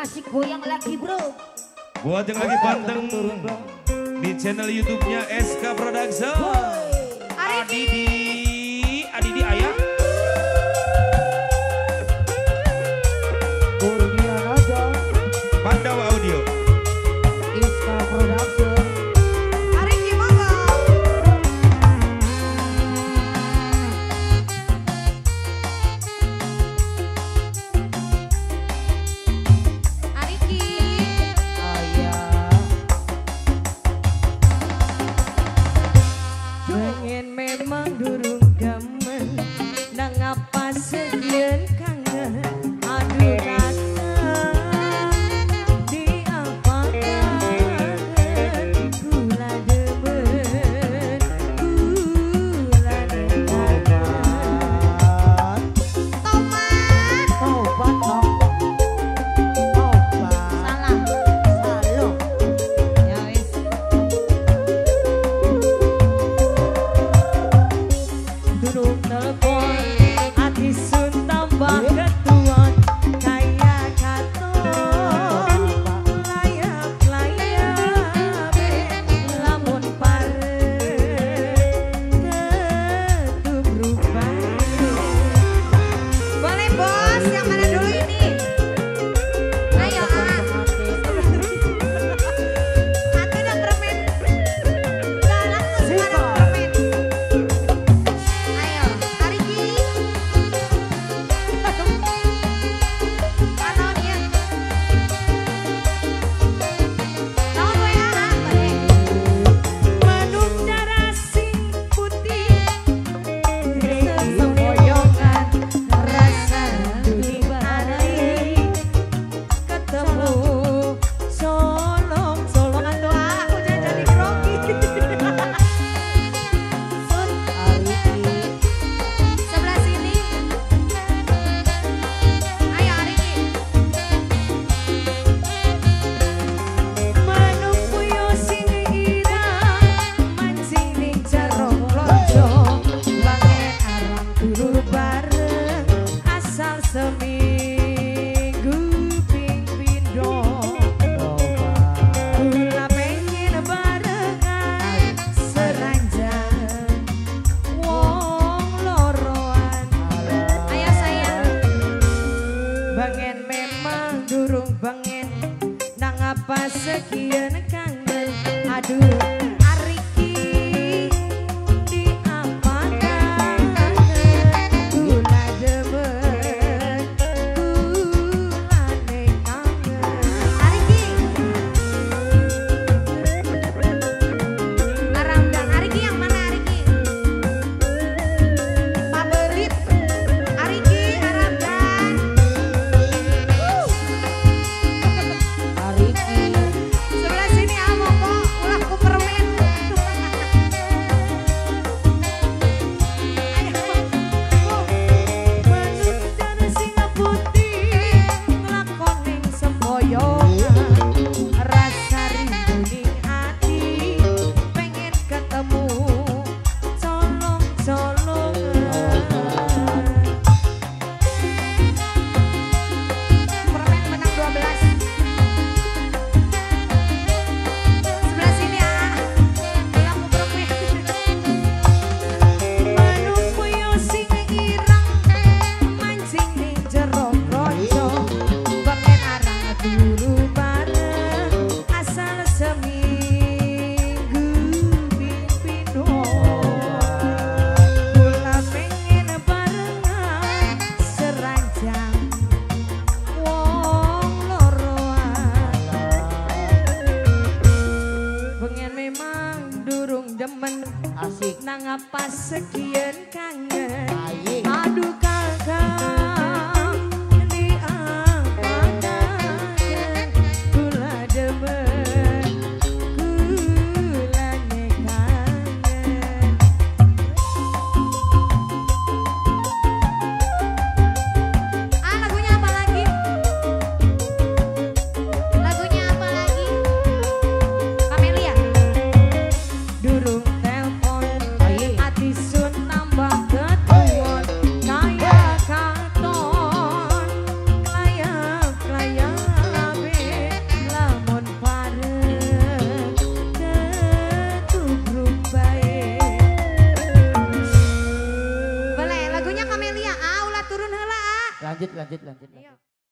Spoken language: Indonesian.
Asik goyang lagi bro. Buat yang lagi panteng di channel YouTube-nya SK Production. Adidi ayah. Kurnia Raja, Pandawa Audio. SK Production. Ariki monggo. Ariki. Pengen memang durung demen, nang apa sekian kangen. Aduh kata di apa kangen, kula demen, kula demen. Tomat. Tobat dong, tobat. Salah. Salah. Ya wis. Durung telepon, hati sun tambah ketuan. Kayak katon, layap-layap, lamun pareng, tetep berubah. Boleh bos, yang mana dulu ini? Ayo ah. Hati dan permen. Gak langsung sekarang permen. Ayo, Ariki. Anon ya. Tahun WA boleh. Manuk darah sing putih, semboyongan rasa dunia hari, ketemu solong-solongan doa aku jadi grogi. Sebelah sini. Ayo Ariki. Manuk puyuh sing irang, mancing ning jero lojo, bange arang turu bareng, asal seminggu ping pindho. Kula pengen barengan seranjang wong loroan. Ayo sayang. Bangen memang durung bangen, nang apa sekian kangen. Aduh Ariki di apa kangen, kula demen, kula kangen. Ariki. Aramdan. Ariki yang mana Ariki? Pabelit. Ariki, Aramdan. Ariki Sebelah sini amo kok ulah ku permen. manuk darah singa putih, nglakon ning semboyongan, rasa rindu ning ati, pengen ketemu colong-colongan. Permen menang 12. Sebelah sini ah. Ulah ku permen. Manuk puyuh sing irang, mancing ning jero kroco, bangen arang turu bareng, asal seminggu ping pindho. Kula pengen barengan seranjang wong loroan. Pengen memang durung demen, asik nang apa sekian kangen. Aduh kakak di apa kangen, kula demen, kula kangen. Ah, lagunya apa lagi? Lagunya apa lagi? Kamelia. Durung telpon, hati sun turun heula. Lanjut. Ayo.